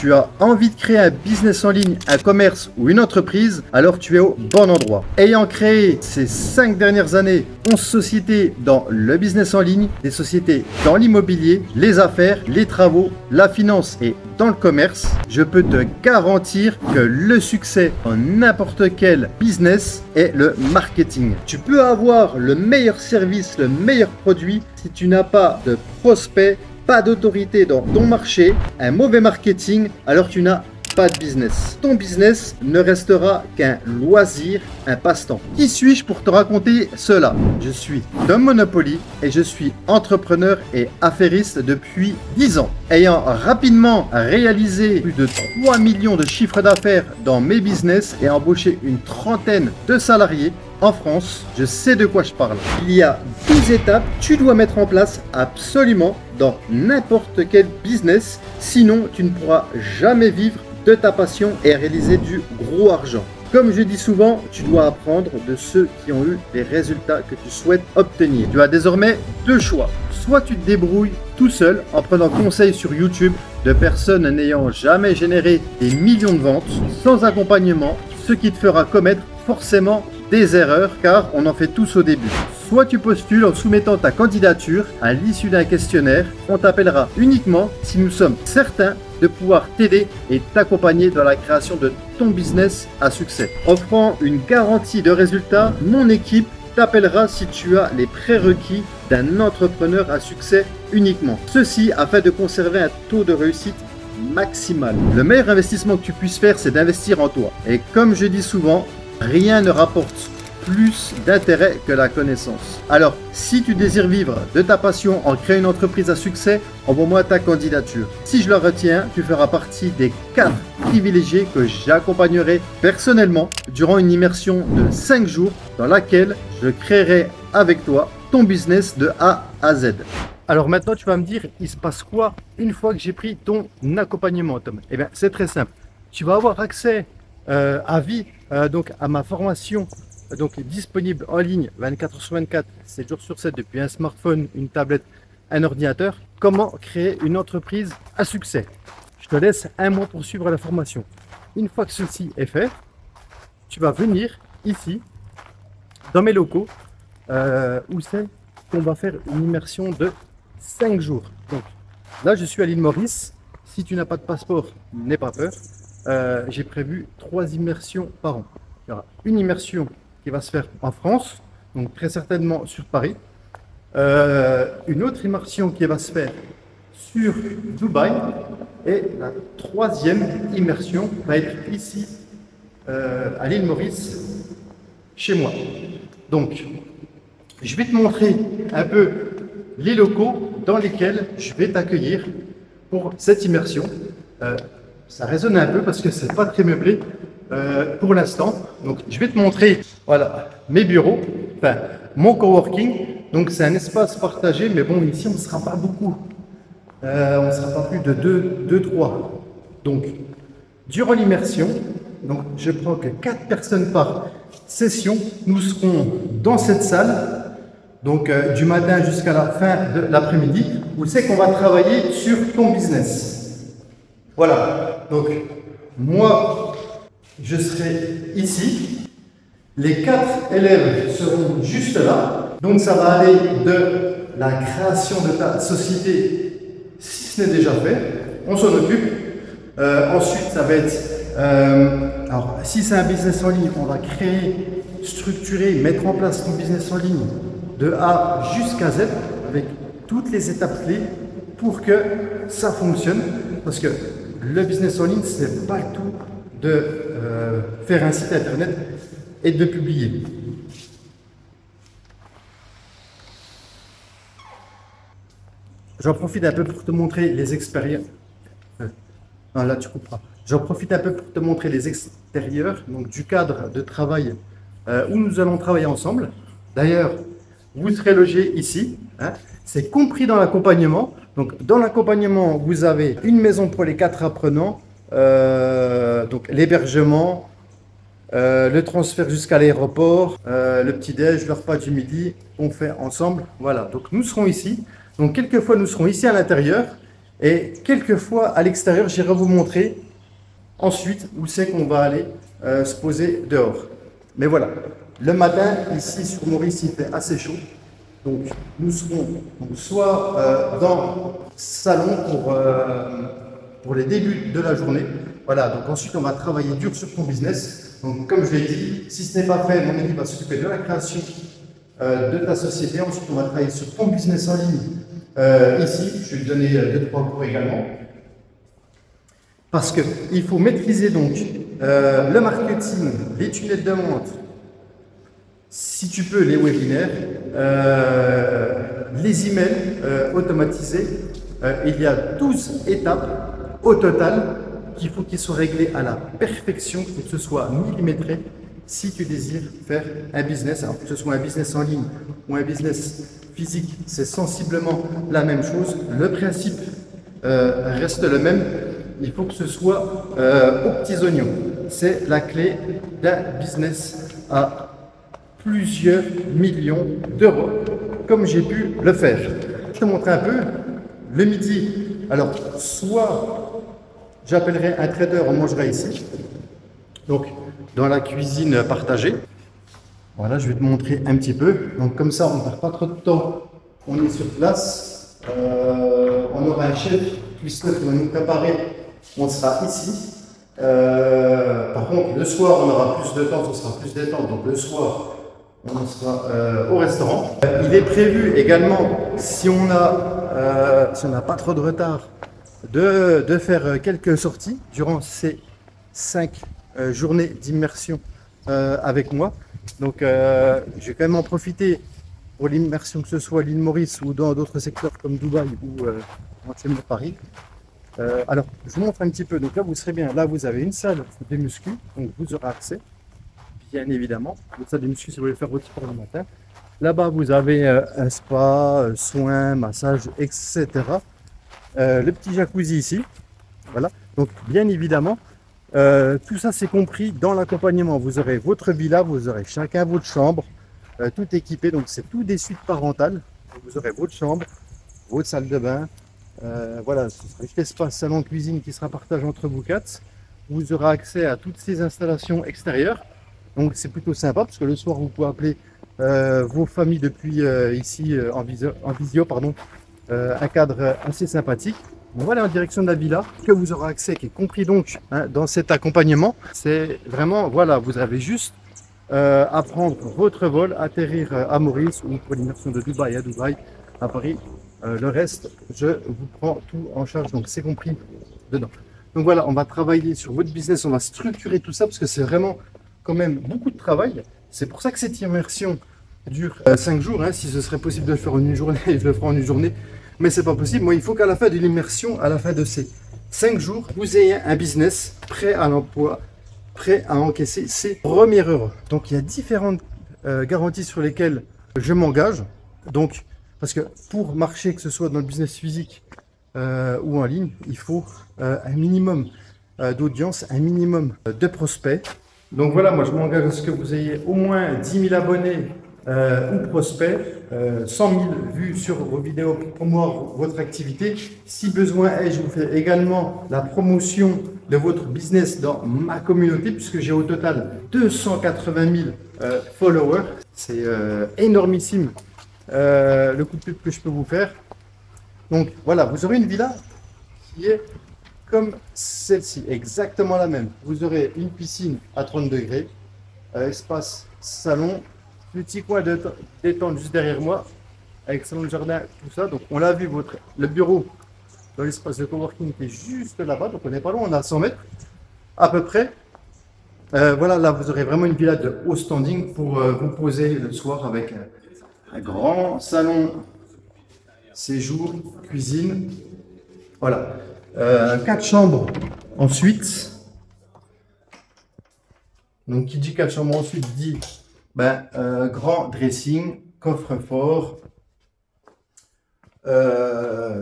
Tu as envie de créer un business en ligne, un commerce ou une entreprise, alors tu es au bon endroit. Ayant créé ces 5 dernières années 11 sociétés dans le business en ligne, des sociétés dans l'immobilier, les affaires, les travaux, la finance et dans le commerce, je peux te garantir que le succès en n'importe quel business est le marketing. Tu peux avoir le meilleur service, le meilleur produit, si tu n'as pas de prospects, pas d'autorité dans ton marché, un mauvais marketing, alors tu n'as pas de business. Ton business ne restera qu'un loisir, un passe-temps. Qui suis-je pour te raconter cela? Je suis Dom Monopoly et je suis entrepreneur et affairiste depuis 10 ans. Ayant rapidement réalisé plus de 3 millions de chiffres d'affaires dans mes business et embauché une trentaine de salariés, en France, je sais de quoi je parle. Il y a 12 étapes que tu dois mettre en place absolument dans n'importe quel business, sinon tu ne pourras jamais vivre de ta passion et réaliser du gros argent. Comme je dis souvent, tu dois apprendre de ceux qui ont eu les résultats que tu souhaites obtenir. Tu as désormais deux choix. Soit tu te débrouilles tout seul en prenant conseil sur YouTube de personnes n'ayant jamais généré des millions de ventes, sans accompagnement, ce qui te fera commettre forcément des erreurs car on en fait tous au début. Soit tu postules en soumettant ta candidature à l'issue d'un questionnaire. On t'appellera uniquement si nous sommes certains de pouvoir t'aider et t'accompagner dans la création de ton business à succès. Offrant une garantie de résultat, mon équipe t'appellera si tu as les prérequis d'un entrepreneur à succès uniquement. Ceci afin de conserver un taux de réussite maximal. Le meilleur investissement que tu puisses faire, c'est d'investir en toi. Et comme je dis souvent, rien ne rapporte plus d'intérêt que la connaissance. Alors, si tu désires vivre de ta passion en créant une entreprise à succès, envoie-moi ta candidature. Si je la retiens, tu feras partie des 4 privilégiés que j'accompagnerai personnellement durant une immersion de 5 jours dans laquelle je créerai avec toi ton business de A à Z. Alors maintenant, tu vas me dire, il se passe quoi une fois que j'ai pris ton accompagnement, Tom? Eh bien, c'est très simple. Tu vas avoir accès à vie donc à ma formation donc disponible en ligne 24h/24, 7 jours sur 7 depuis un smartphone, une tablette, un ordinateur. Comment créer une entreprise à succès? Je te laisse un mois pour suivre la formation. Une fois que ceci est fait, tu vas venir ici dans mes locaux où c'est qu'on va faire une immersion de 5 jours. Donc là, je suis à l'île Maurice. Si tu n'as pas de passeport, n'aie pas peur. J'ai prévu 3 immersions par an. Il y aura une immersion qui va se faire en France, donc très certainement sur Paris. Une autre immersion qui va se faire sur Dubaï. Et la 3e immersion va être ici, à l'île Maurice, chez moi. Donc, je vais te montrer un peu les locaux dans lesquels je vais t'accueillir pour cette immersion. Ça résonne un peu parce que c'est pas très meublé pour l'instant. Donc je vais te montrer voilà mes bureaux, enfin mon coworking. Donc c'est un espace partagé, mais bon ici on ne sera pas beaucoup. On ne sera pas plus de 2-3. Donc durant l'immersion, donc je prends que 4 personnes par session. Nous serons dans cette salle, donc du matin jusqu'à la fin de l'après-midi, où c'est qu'on va travailler sur ton business. Voilà, donc moi je serai ici, les 4 élèves seront juste là, donc ça va aller de la création de ta société, si ce n'est déjà fait, on s'en occupe. Ensuite ça va être, alors si c'est un business en ligne, on va créer, structurer, mettre en place ton business en ligne de A jusqu'à Z, avec toutes les étapes clés pour que ça fonctionne, parce que le business en ligne, ce n'est pas le tout de faire un site internet et de publier. J'en profite un peu pour te montrer les expériences. Non, là tu couperas. J'en profite un peu pour te montrer les extérieurs donc, du cadre de travail où nous allons travailler ensemble. D'ailleurs, vous serez logés ici. Hein. C'est compris dans l'accompagnement. Donc, dans l'accompagnement, vous avez une maison pour les 4 apprenants, donc l'hébergement, le transfert jusqu'à l'aéroport, le petit-déj, le repas du midi, on fait ensemble. Voilà, donc nous serons ici. Donc, quelquefois, nous serons ici à l'intérieur Et quelquefois, à l'extérieur, j'irai vous montrer ensuite où c'est qu'on va aller se poser dehors. Mais voilà, le matin, ici sur Maurice, il fait assez chaud. Donc, nous serons soit dans le salon pour les débuts de la journée. Voilà, donc ensuite, on va travailler dur sur ton business. Donc, comme je l'ai dit, si ce n'est pas fait, mon équipe va s'occuper de la création de ta société. Ensuite, on va travailler sur ton business en ligne. Ici, je vais te donner 2-3 cours également. Parce qu'il faut maîtriser donc le marketing, les tunnels de vente, si tu peux les webinaires, les emails automatisés. Il y a 12 étapes au total qu'il faut qu'ils soient réglés à la perfection, il faut que ce soit millimétré si tu désires faire un business. Alors que ce soit un business en ligne ou un business physique, c'est sensiblement la même chose. Le principe reste le même. Il faut que ce soit aux petits oignons. C'est la clé d'un business à plusieurs millions d'euros, comme j'ai pu le faire. Je te montre un peu. Le midi, alors soit j'appellerai un trader, on mangera ici, donc dans la cuisine partagée. Voilà, je vais te montrer un petit peu. Donc comme ça, on ne perd pas trop de temps. On est sur place. On aura un chef Christophe qui va nous préparer. On sera ici. Par contre, le soir, on aura plus de temps, ce sera plus détente. Donc le soir, on sera au restaurant. Il est prévu également, si on n'a pas trop de retard, de faire quelques sorties durant ces 5 journées d'immersion avec moi. Donc, je vais quand même en profiter pour l'immersion, que ce soit à l'île Maurice ou dans d'autres secteurs comme Dubaï ou éventuellement Paris. Alors, je vous montre un petit peu. Donc là, vous serez bien. Là, vous avez une salle de muscu, donc vous aurez accès, bien évidemment. Une salle de muscu si vous voulez faire votre sport le matin. Là-bas, vous avez un spa, soins, massage, etc. Le petit jacuzzi ici. Voilà. Donc, bien évidemment, tout ça, c'est compris dans l'accompagnement. Vous aurez votre villa, vous aurez chacun votre chambre, tout équipé. Donc, c'est tout des suites parentales. Vous aurez votre chambre, votre salle de bain. Voilà, ce sera juste l'espace salon-cuisine qui sera partagé entre vous quatre. Vous aurez accès à toutes ces installations extérieures. Donc, c'est plutôt sympa parce que le soir, vous pouvez appeler vos familles depuis ici en visio, pardon, un cadre assez sympathique. On va aller en direction de la villa que vous aurez accès, qui est compris donc dans cet accompagnement. C'est vraiment, voilà, vous avez juste à prendre votre vol, atterrir à Maurice ou pour l'immersion de Dubaï à Dubaï, à Paris. Le reste, je vous prends tout en charge, donc c'est compris dedans. Donc voilà, on va travailler sur votre business, on va structurer tout ça parce que c'est vraiment quand même beaucoup de travail. C'est pour ça que cette immersion dure 5 jours. Si ce serait possible de le faire en une journée, je le ferai en une journée. Mais c'est pas possible. Moi, il faut qu'à la fin de l'immersion, à la fin de ces 5 jours, vous ayez un business prêt à l'emploi, prêt à encaisser ses premiers euros. Donc, il y a différentes garanties sur lesquelles je m'engage. Donc, parce que pour marcher, que ce soit dans le business physique ou en ligne, il faut un minimum d'audience, un minimum de prospects. Donc voilà, moi je m'engage à ce que vous ayez au moins 10 000 abonnés ou prospects, 100 000 vues sur vos vidéos pour promouvoir votre activité. Si besoin est, je vous fais également la promotion de votre business dans ma communauté, puisque j'ai au total 280 000 followers. C'est énormissime le coup de pub que je peux vous faire. Donc voilà, vous aurez une villa qui est comme celle-ci, exactement la même. Vous aurez une piscine à 30 degrés, espace salon, petit coin de détente juste derrière moi, avec salon de jardin, tout ça. Donc on l'a vu, le bureau dans l'espace de coworking qui est juste là-bas, donc on n'est pas loin, on a 100 mètres à peu près. Voilà, là vous aurez vraiment une villa de haut standing pour vous poser le soir avec un grand salon, séjour, cuisine. Voilà. 4 chambres ensuite. Donc qui dit 4 chambres ensuite dit grand dressing, coffre-fort,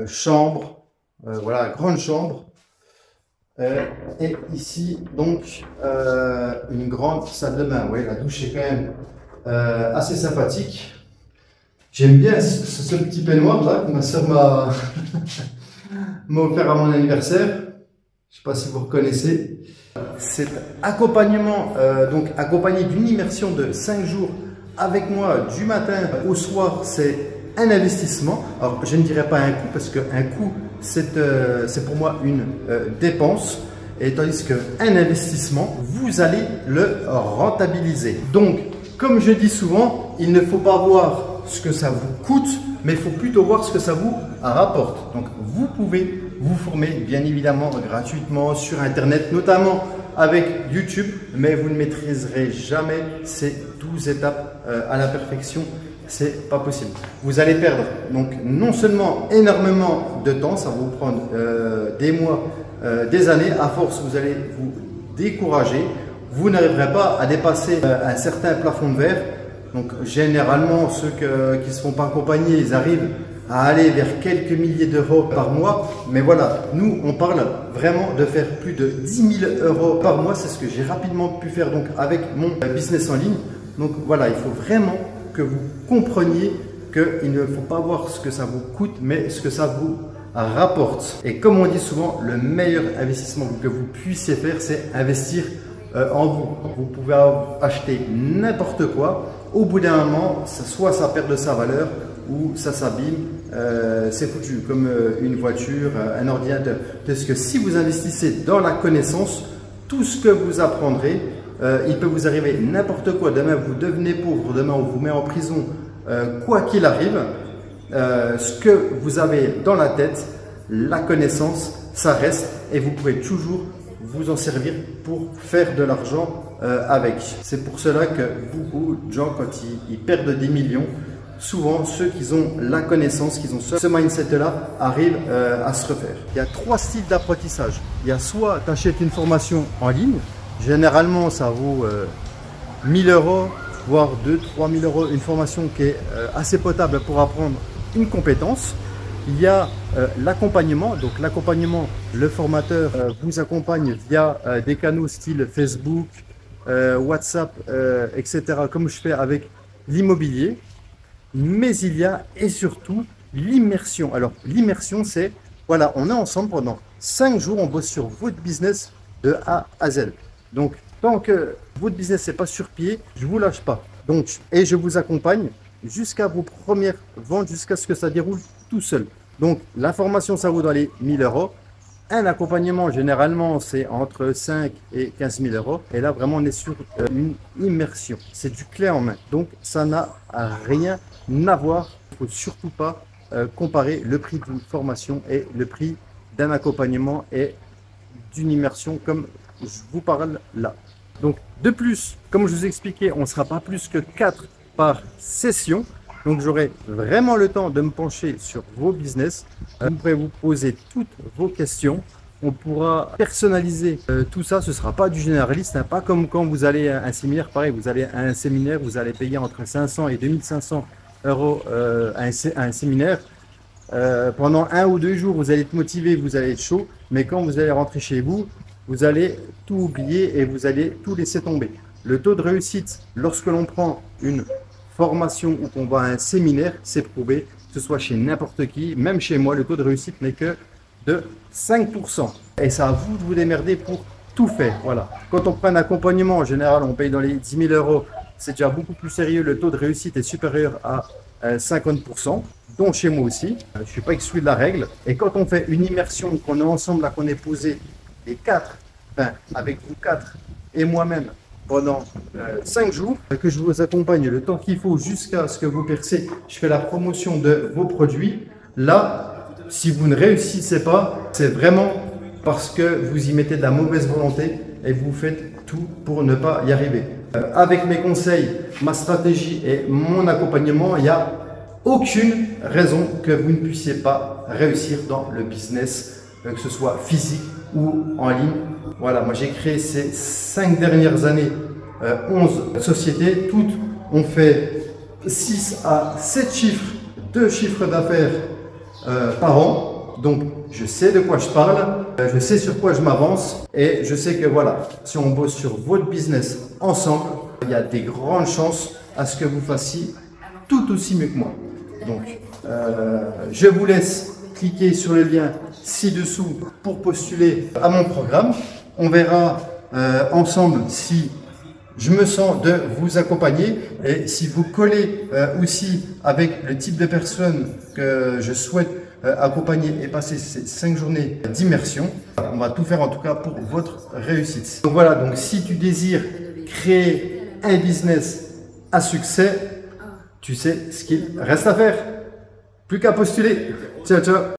chambre, voilà, grande chambre. Et ici donc une grande salle de bain. Oui, la douche est quand même assez sympathique. J'aime bien ce petit peignoir là que ma soeur m'a offert à mon anniversaire. Je ne sais pas si vous reconnaissez. Cet accompagnement, donc accompagné d'une immersion de 5 jours avec moi du matin au soir, c'est un investissement. Alors je ne dirais pas un coût parce qu'un coût c'est pour moi une dépense. Et tandis qu'un investissement, vous allez le rentabiliser. Donc, comme je dis souvent, il ne faut pas voir ce que ça vous coûte, mais il faut plutôt voir ce que ça vous rapporte. Donc, vous pouvez vous former, bien évidemment, gratuitement sur Internet, notamment avec YouTube, mais vous ne maîtriserez jamais ces 12 étapes à la perfection. C'est pas possible. Vous allez perdre donc non seulement énormément de temps, ça va vous prendre des mois, des années. À force, vous allez vous décourager. Vous n'arriverez pas à dépasser un certain plafond de verre. Donc généralement, ceux qui ne se font pas accompagner, ils arrivent à aller vers quelques milliers d'euros par mois. Mais voilà, nous, on parle vraiment de faire plus de 10 000 euros par mois. C'est ce que j'ai rapidement pu faire donc avec mon business en ligne. Donc voilà, il faut vraiment que vous compreniez qu'il ne faut pas voir ce que ça vous coûte, mais ce que ça vous rapporte. Et comme on dit souvent, le meilleur investissement que vous puissiez faire, c'est investir en vous. Vous pouvez acheter n'importe quoi. Au bout d'un moment, soit ça perd de sa valeur ou ça s'abîme. C'est foutu, comme une voiture, un ordinateur. Parce que si vous investissez dans la connaissance, tout ce que vous apprendrez, il peut vous arriver n'importe quoi. Demain, vous devenez pauvre. Demain, on vous met en prison. Quoi qu'il arrive, ce que vous avez dans la tête, la connaissance, ça reste et vous pouvez toujours vous en servir pour faire de l'argent avec. C'est pour cela que beaucoup de gens, quand ils perdent des millions, souvent ceux qui ont la connaissance, qui ont ce mindset-là, arrivent à se refaire. Il y a 3 styles d'apprentissage. Il y a soit tu achètes une formation en ligne. Généralement, ça vaut 1000 euros, voire 2-3 000 euros, une formation qui est assez potable pour apprendre une compétence. Il y a l'accompagnement. Donc l'accompagnement, le formateur vous accompagne via des canaux style Facebook, WhatsApp, etc. comme je fais avec l'immobilier. Mais il y a et surtout l'immersion. Alors l'immersion, c'est, voilà, on est ensemble pendant 5 jours, on bosse sur votre business de A à Z. Donc, tant que votre business n'est pas sur pied, je ne vous lâche pas. Donc, et je vous accompagne jusqu'à vos premières ventes, jusqu'à ce que ça déroule tout seul. Donc, la formation, ça vaut dans les 1000 euros. Un accompagnement, généralement, c'est entre 5 et 15 000 euros. Et là, vraiment, on est sur une immersion. C'est du clé en main. Donc, ça n'a rien à voir. Il ne faut surtout pas comparer le prix d'une formation et le prix d'un accompagnement et d'une immersion comme je vous parle là. Donc de plus, comme je vous ai expliqué, on ne sera pas plus que 4 par session. Donc j'aurai vraiment le temps de me pencher sur vos business. Vous pourrez vous poser toutes vos questions. On pourra personnaliser tout ça. Ce ne sera pas du généraliste, hein, pas comme quand vous allez à un séminaire. Pareil, vous allez à un séminaire, vous allez payer entre 500 et 2500 euros à un séminaire. Pendant 1 ou 2 jours, vous allez être motivé, vous allez être chaud. Mais quand vous allez rentrer chez vous, vous allez tout oublier et vous allez tout laisser tomber. Le taux de réussite, lorsque l'on prend une formation ou qu'on va à un séminaire, c'est prouvé, que ce soit chez n'importe qui, même chez moi, le taux de réussite n'est que de 5%. Et c'est à vous de vous démerder pour tout faire. Voilà. Quand on prend un accompagnement, en général, on paye dans les 10 000 euros. C'est déjà beaucoup plus sérieux. Le taux de réussite est supérieur à 50%, dont chez moi aussi. Je ne suis pas exclu de la règle. Et quand on fait une immersion, qu'on est ensemble, là, qu'on est posé les 4, enfin, avec vous 4 et moi-même pendant 5 jours, que je vous accompagne le temps qu'il faut jusqu'à ce que vous percez, je fais la promotion de vos produits. Là, si vous ne réussissez pas, c'est vraiment parce que vous y mettez de la mauvaise volonté et vous faites tout pour ne pas y arriver. Avec mes conseils, ma stratégie et mon accompagnement, il n'y a aucune raison que vous ne puissiez pas réussir dans le business, que ce soit physique ou en ligne. Voilà, moi j'ai créé ces 5 dernières années 11 sociétés. Toutes ont fait 6 à 7 chiffres, 2 chiffres d'affaires par an. Donc je sais de quoi je parle, je sais sur quoi je m'avance et je sais que voilà, si on bosse sur votre business ensemble, il y a des grandes chances à ce que vous fassiez tout aussi mieux que moi. Donc je vous laisse cliquer sur le lien ci-dessous pour postuler à mon programme. On verra ensemble si je me sens de vous accompagner et si vous collez aussi avec le type de personnes que je souhaite accompagner et passer ces 5 journées d'immersion. On va tout faire en tout cas pour votre réussite. Donc voilà, donc si tu désires créer un business à succès, tu sais ce qu'il reste à faire. Plus qu'à postuler. Ciao, ciao.